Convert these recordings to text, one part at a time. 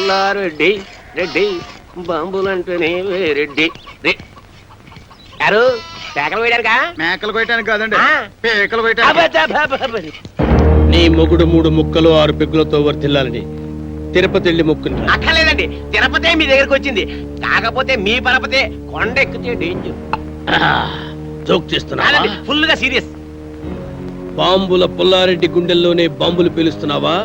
పుల్లారెడ్డి రెడ్డి బాంబులంటేనే రెడ్డి గారు పేకలు వేయడానికా? మేకలు కొయ్యడానికి కాదండి, ఆ. పేకలు కొయ్యడానికి. అబ్బబ్బబ్బబ్బ. నీ మొగుడు 3 ముక్కలు 6 పెగ్గులతో వర్తిల్లాలని తిరుపతి వెళ్ళి మొక్కుని రా. అక్కర్లేదండి, తిరుపతే మీ దగ్గరకు వచ్చింది. కాకపోతే మీ పరపతే కొండ ఎక్కితే డేంజర్. జోక్ చేస్తున్నావా? ఫుల్ గా సీరియస్. బాంబుల పుల్లారెడ్డి గుండెల్లోనే బాంబులు పేలుస్తున్నావా?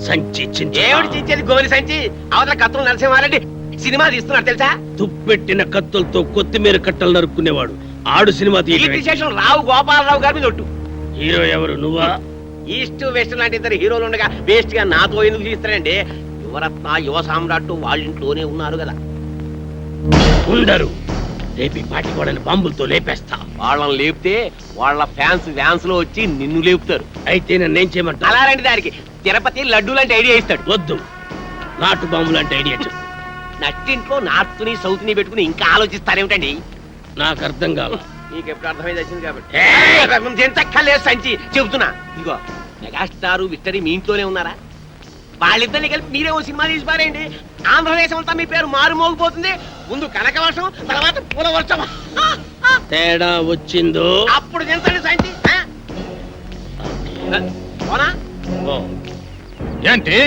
సంచి ఏమిటి చించేది గోలి సంచి? అవతల కత్తులు నరసింహారెడ్డి సినిమా తీస్తున్నాడు తెలుసా? తుప్పెట్టిన కత్తులతో కొత్తిమీర కట్టలు నరుక్కునేవాడు ఆడు సినిమా విశేషం రావు గోపాలరావు గారి మీద ఒట్టు. హీరో ఎవరు? నువ్వా? ఈస్ట్ వెస్ట్ లాంటి ఇద్దరు హీరోలు ఉండగా వేస్ట్ గా నాతో ఎందుకు తీస్తారండి? యువరత్న యువ సామ్రాట్ వాళ్ళ ఇంట్లోనే ఉన్నారు కదా. ఉండరు. రేపి పాటి వాళ్ళని బాంబులతో లేపేస్తా. వాళ్ళని లేపితే వాళ్ళ ఫ్యాన్స్ లో వచ్చి నిన్ను లేపుతారు. అయితే నన్నేం చేయమంటా? అలా రండి, దానికి తిరుపతి లడ్డు లాంటి ఐడియా ఇస్తాడు. వద్దు, నాటు బాంబు లాంటి ఐడియా చెప్పు. నట్టింట్లో నార్త్ ని సౌత్ ని పెట్టుకుని ఇంకా ఆలోచిస్తారేమిటండి? నాకు అర్థం కాల. నీకు ఎప్పుడు అర్థమైంది వచ్చింది కాబట్టి ఎంతక్కర్లేదు సంచి చెబుతున్నా. ఇదిగో మెగాస్టారు విక్టరీ మీ ఇంట్లోనే ఉన్నారా? వాళ్ళిద్దరిని కలిపి మీరే ఓ సినిమా తీసి పారేయండి. ఆంధ్రదేశం అంతా మీ పేరు మారు మోగిపోతుంది. ముందు కనక వర్షం, తర్వాత పూల వర్షం. తేడా వచ్చిందో అప్పుడు ఎంతండి సంచి? పోనా? ఏంటి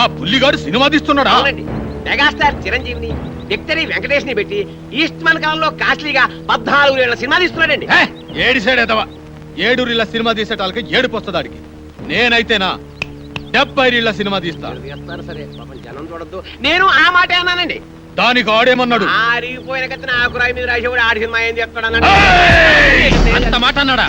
ఆ పుల్లిగాడు సినిమా తీస్తున్నాడా? అవునండి, మెగాస్టార్ చిరంజీవిని విక్టరీ వెంకటేష్ ని పెట్టి ఈస్ట్ మన కాలంలో కాస్ట్లీగా 14 ఏళ్ల సినిమా తీస్తున్నాడండి. ఏడి సైడ్ ఎదవా, 7 రీళ్ల సినిమా తీసేటాలకి ఏడుపు వస్తుందాడికి. నేనైతేనా 70 రీళ్ల సినిమా తీస్తా. సరే పాపం జనం చూడద్దు. నేను ఆ మాట అన్నానండి. దానికి ఆడేమన్నాడు? ఆరిగిపోయిన కత్తిన ఆకురాయి మీద రాసేవాడు ఆడి సినిమా ఏం చెప్తాడు? అంత మాట అన్నాడా?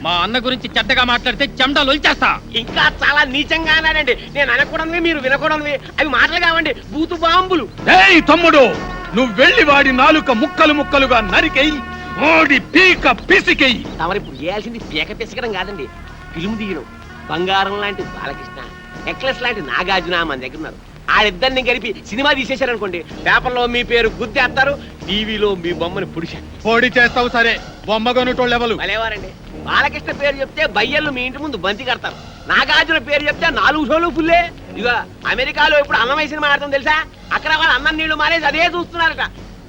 మా అన్న గురించి చెడ్డగా మాట్లాడితే చెమటలు వచ్చేస్తా. ఇంకా చాలా నీచంగా అన్నాడండి. నేను అనకూడనివి మీరు వినకూడనివి అవి మాటలు కావండి, బూతు బాంబులు. ఏయ్ తమ్ముడు, నువ్వు వెళ్ళి వాడి నాలుక ముక్కలు ముక్కలుగా నరికెయ్యి, ఓడి పీక పిసికెయ్యి. తమరిప్పుడు చేయాల్సింది పీక పిసకడం కాదండి, ఫిల్మ్ తీయడం. బంగారం లాంటి బాలకృష్ణ, నెక్లెస్ లాంటి నాగార్జున మన దగ్గర ఉన్నారు. ఆడిద్దరిని కలిపి సినిమా తీసేశారనుకోండి, పేపర్లో మీ పేరు గుద్దేస్తారు, టీవీలో మీ బొమ్మని పొడి చేస్తావు. సరే, బొమ్మగొనుటోళ్ళు ఎవరు? భలేవారండి. బాలకృష్ణ పేరు చెప్తే బయ్యళ్ళు మీ ఇంటి ముందు బంతి కడతారు. నాగార్జున పేరు చెప్తే 4 షోలు ఫుల్లే. ఇక అమెరికాలో ఇప్పుడు అన్నమయ్య సినిమా ఆడతాం తెలుసా? అక్కడ వాళ్ళు అన్నం నీళ్లు మానేసి అదే చూస్తున్నారట.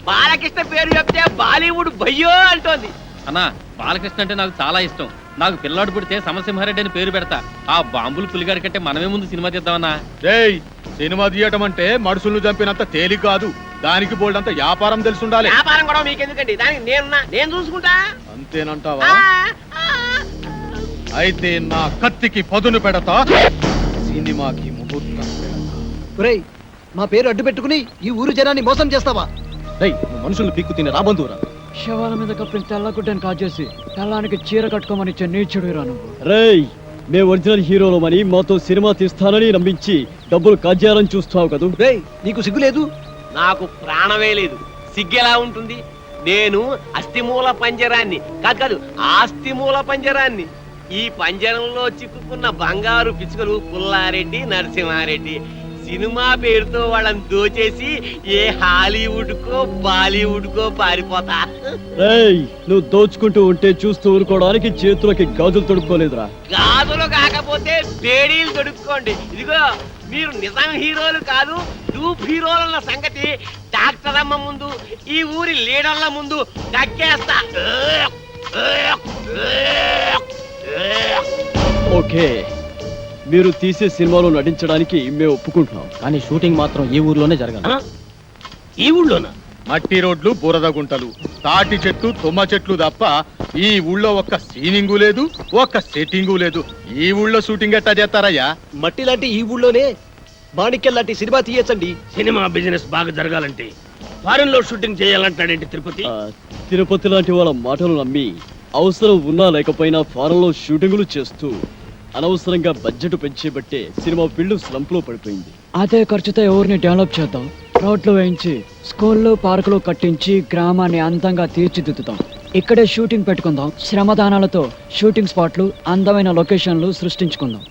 బాలకృష్ణ పేరు చెప్తే బాలీవుడ్ భయ్యో అంటోంది. అన్నా, బాలకృష్ణ అంటే నాకు చాలా ఇష్టం. నాకు పిల్లాడు పుడితే సమసింహారెడ్డి అని పేరు పెడతా. ఆ బాంబులు పులిగాడి కంటే మనమే ముందు సినిమా తీద్దామన్నా. రేయ్, సినిమా తీయటం అంటే మనుషులను చంపినంత తేలిక కాదు. దానికి బోల్డంత వ్యాపారం తెలుసుండాలి. వ్యాపారం కూడా మీకెందుకండి? దానికి నేను చూసుకుంటా. అంతేనంటావా? అయితే నా కత్తికి పదును పెడతా, సినిమాకి ముహూర్తం పెడతా. మా పేరు అడ్డు పెట్టుకుని ఈ ఊరు జనాన్ని మోసం చేస్తావా? మనుషులు పిక్కు తిని రాబందురా. శవాల మీద కప్పిన తెల్లగుడ్డని కాజేసి తెల్లానికి చీర కట్టుకోమని ఇచ్చే నీచుడు రాను. రేయ్, మేము ఒరిజినల్ హీరోలమని మాతో సినిమా తీస్తానని నమ్మించి డబ్బులు కాజేయాలని చూస్తావు కదూ? రేయ్, నీకు సిగ్గు లేదు? నాకు ప్రాణమే లేదు, సిగ్గెలా ఉంటుంది? నేను అస్థిమూల పంజరాన్ని కాదు, ఆస్తిమూల పంజరాన్ని. ఈ పంజరంలో చిక్కుకున్న బంగారు పిచ్చుకలు పుల్లారెడ్డి, నరసింహారెడ్డి. సినిమా పేరుతో వాళ్ళని దోచేసి ఏ హాలీవుడ్ కో బాలీవుడ్ కో పారిపోతా. రేయ్, నువ్వు దోచుకుంటూ ఉంటే చూస్తూ ఊరుకోవడానికి చేతులకి గాజులు తొడుక్కోలేదురా. గాజులు కాకపోతే బేడీలు తొడుక్కోండి. ఇదిగో, మీరు నిజం హీరోలు కాదు, డూప్ హీరోలన్న సంగతి డాక్టర్ అమ్మ ముందు, ఈ ఊరి లీడర్ల ముందు దక్కేస్తా. ఓకే, మీరు తీసే సినిమాలో నటించడానికి మేము ఒప్పుకుంటున్నాం, కానీ షూటింగ్ మాత్రం ఈ ఊర్లోనే జరగాలి. ఈ ఊళ్ళోనా? మట్టి రోడ్లు, బురద గుంటలు, తాటి చెట్లు, తుమ్మ చెట్లు తప్ప ఈ ఊళ్ళో ఒక్క సీనింగు లేదు, ఒక్క సెట్టింగు లేదు. ఈ ఊళ్ళో షూటింగ్ ఎట్టా చేస్తారయ్యా? మట్టి లాంటి ఈ ఊళ్ళోనే మాణిక్యం లాంటి సినిమా తీయచ్చండి. సినిమా బిజినెస్ బాగా జరగాలంటే ఫారెన్ లో షూటింగ్ చేయాలంటాడేంటి తిరుపతి? తిరుపతి లాంటి వాళ్ళ మాటలు నమ్మి అవసరం ఉన్నా లేకపోయినా ఫారెన్ లో షూటింగులు చేస్తూ అనవసరంగా బడ్జెట్ పెంచేబట్టే సినిమా ఫీల్డ్ స్లంప్ లో పడిపోయింది. అదే ఖర్చుతో ఎవరిని డెవలప్ చేద్దాం, రోడ్లు వేయించి స్కూళ్ళు పార్కులు కట్టించి గ్రామాన్ని అందంగా తీర్చిదిద్దుతాం. ఇక్కడే షూటింగ్ పెట్టుకుందాం. శ్రమదానాలతో షూటింగ్ స్పాట్లు, అందమైన లొకేషన్లు సృష్టించుకుందాం.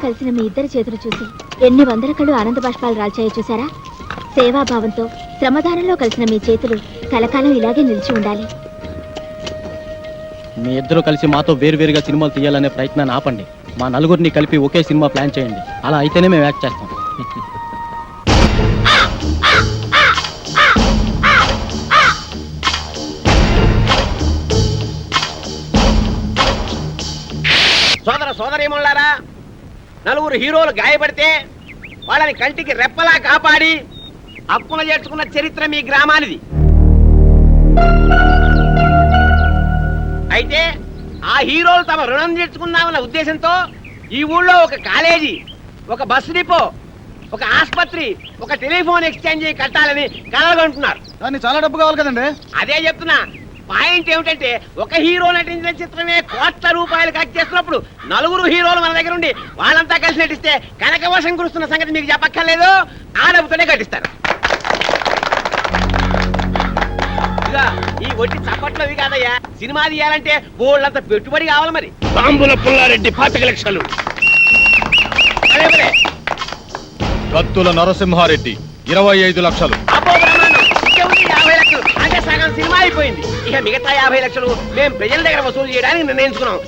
కలిసిన మీ ఇద్దరి చేతులు చూసి ఎన్ని వందల కళ్ళు ఆనంద బాష్పాలు రాల్చాయో చూసారా? సేవాభావంతో శ్రమదానంలో కలిసిన మీ చేతులు కలకాలం ఇలాగే నిలిచి ఉండాలి. మీ ఇద్దరు కలిసి మాతో వేరువేరుగా సినిమాలు తీయాలనే ప్రయత్నాన్ని ఆపండి. మా నలుగురిని కలిపి ఒకే సినిమా ప్లాన్ చేయండి. అలా అయితేనే మేము యాక్ట్ చేస్తాం. సోదర సోదరీమణులారా, నలుగురు హీరోలు గాయపడితే వాళ్ళని కంటికి రెప్పలా కాపాడి హక్కున చేర్చుకున్న చరిత్ర మీ గ్రామానిది. అయితే ఆ హీరోలు తమ రుణం తీర్చుకున్నామన్న ఉద్దేశంతో ఈ ఊళ్ళో ఒక కాలేజీ, ఒక బస్ డిపో, ఒక ఆసుపత్రి, ఒక టెలిఫోన్ ఎక్స్చేంజ్ కట్టాలని కలగంటున్నారు. దాన్ని చాలా డబ్బు కావాలి కదండి. అదే చెప్తున్నా. పాయింట్ ఏమిటంటే ఒక హీరో నటించిన చిత్రమే కోట్ల రూపాయలు ఖర్చు చేస్తున్నప్పుడు నలుగురు హీరోలు మన దగ్గర ఉండి వాళ్ళంతా కలిసి నటిస్తే కనకవర్షం కురుస్తున్న సంగతి మీకు చెప్పక్కర్లేదు. ఆ డబ్బుతోనే కట్టిస్తారు. ఇక ఈ ఒట్టి చప్పట్లవి కాదయ్యా, సినిమా తీయాలంటే బోళ్ళంత పెట్టుబడి కావాలి. మరి బాంబుల పుల్లారెడ్డి 25 లక్షలు. అదే మరే. కత్తుల నరసింహారెడ్డి 25 లక్షలు. అబ్బో బ్రహ్మాండం. ఇంకేముంది 50 లక్షలు. అంటే సగం సినిమా అయిపోయింది. ఇక మిగతా 50 లక్షలు మేము ప్రజల దగ్గర వసూలు చేయడానికి నిర్ణయించుకున్నాం.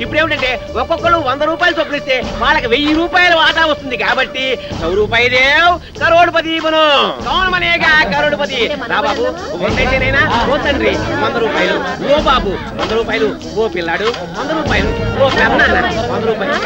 ఇప్పుడు ఏమిటంటే ఒక్కొక్కరు 100 రూపాయలు చొప్పులు ఇస్తే వాళ్ళకి 1000 రూపాయల వాటా వస్తుంది. కాబట్టి 100 రూపాయి దేవ్ కరోడ్పతి బను. కౌన్ మనేగా కరోడ్పతి. రా బాబు, ఒకటైతేనైనా ఓ తండ్రి 100 రూపాయలు, ఓ బాబు 100 రూపాయలు, ఓ పిల్లాడు 100 రూపాయలు, ఓ కన్నా 100 రూపాయలు.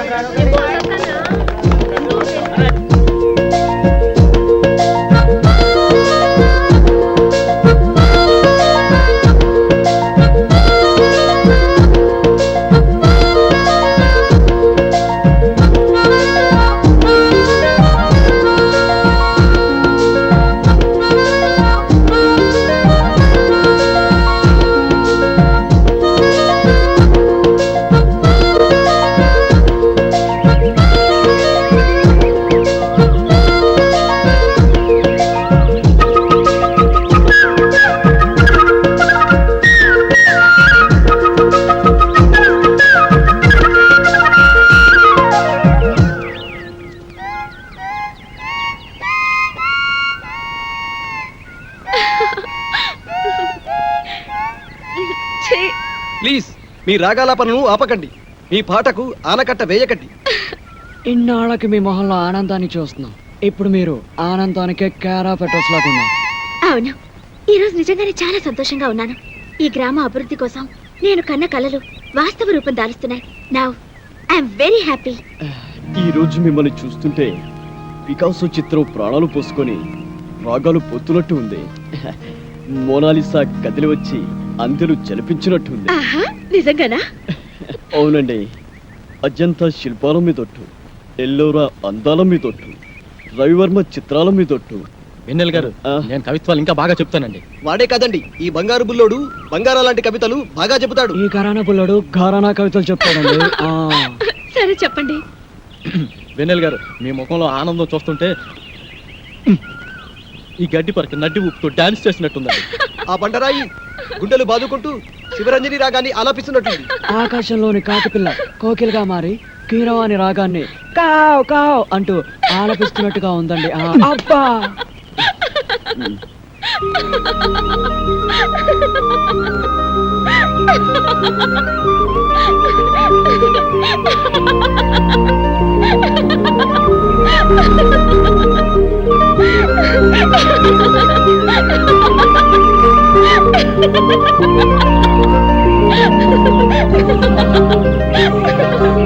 ప్లీజ్ మీ రాగాలాపనను ఆపకండి. మీ పాటకు ఆనకట్ట వేయకండి. ఇన్నాళ్ళకి మీ మొహంలో ఆనందాన్ని చూస్తున్నాం. ఇప్పుడు మీరు ఆనందానికే కేరా పెట్టోస్ లాగా ఉన్నారు. అవును, ఈరోజు నిజంగానే చాలా సంతోషంగా ఉన్నాను. ఈ గ్రామ అభివృద్ధి కోసం నేను కన్న కలలు వాస్తవ రూపం దాలుస్తున్నాయి. Now I'm very happy. ఈ రోజు మిమ్మల్ని చూస్తుంటే పికాసో చిత్రం ప్రాణాలు పోసుకొని రాగాలు పొత్తునట్టు ఉంది. మోనాలిసా కదిలి వచ్చి అందరూ జలిపించినట్టు ఉంది. ఆహా, నిజంగానా? అవునండి. అజంతా శిల్పాల మీదొట్టు, ఎల్లోరా అందాల మీదొట్టు, రవివర్మ చిత్రాల మీదొట్టు. వెన్నెల గారు, ఆ. నేను కవిత్వాలు ఇంకా బాగా చెప్తానండి. వాడే కాదండి, ఈ బంగారు బుల్లోడు బంగారా లాంటి కవితలు బాగా చెబుతాడు. ఈ ఘరానా పుల్లడు ఘరానా కవితలు చెప్తాడండి. సరే చెప్పండి. వెన్నెల గారు, మీ ముఖంలో ఆనందం చూస్తుంటే ఈ గడ్డి పరక నడ్డి ఊపుతూ డాన్స్ చేసినట్టుందండి. ఆ బండరాయి గుండెలు బాదుకుంటూ శివరంజని రాగాన్ని ఆలాపిస్తున్నట్టుంది. ఆకాశంలోని కాకిపిల్ల కోకిలుగా మారి కీరవాణి రాగాన్ని కావ్ కావ్ అంటూ ఆలపిస్తున్నట్టుగా ఉందండి. అబ్బా, Ha ha ha ha!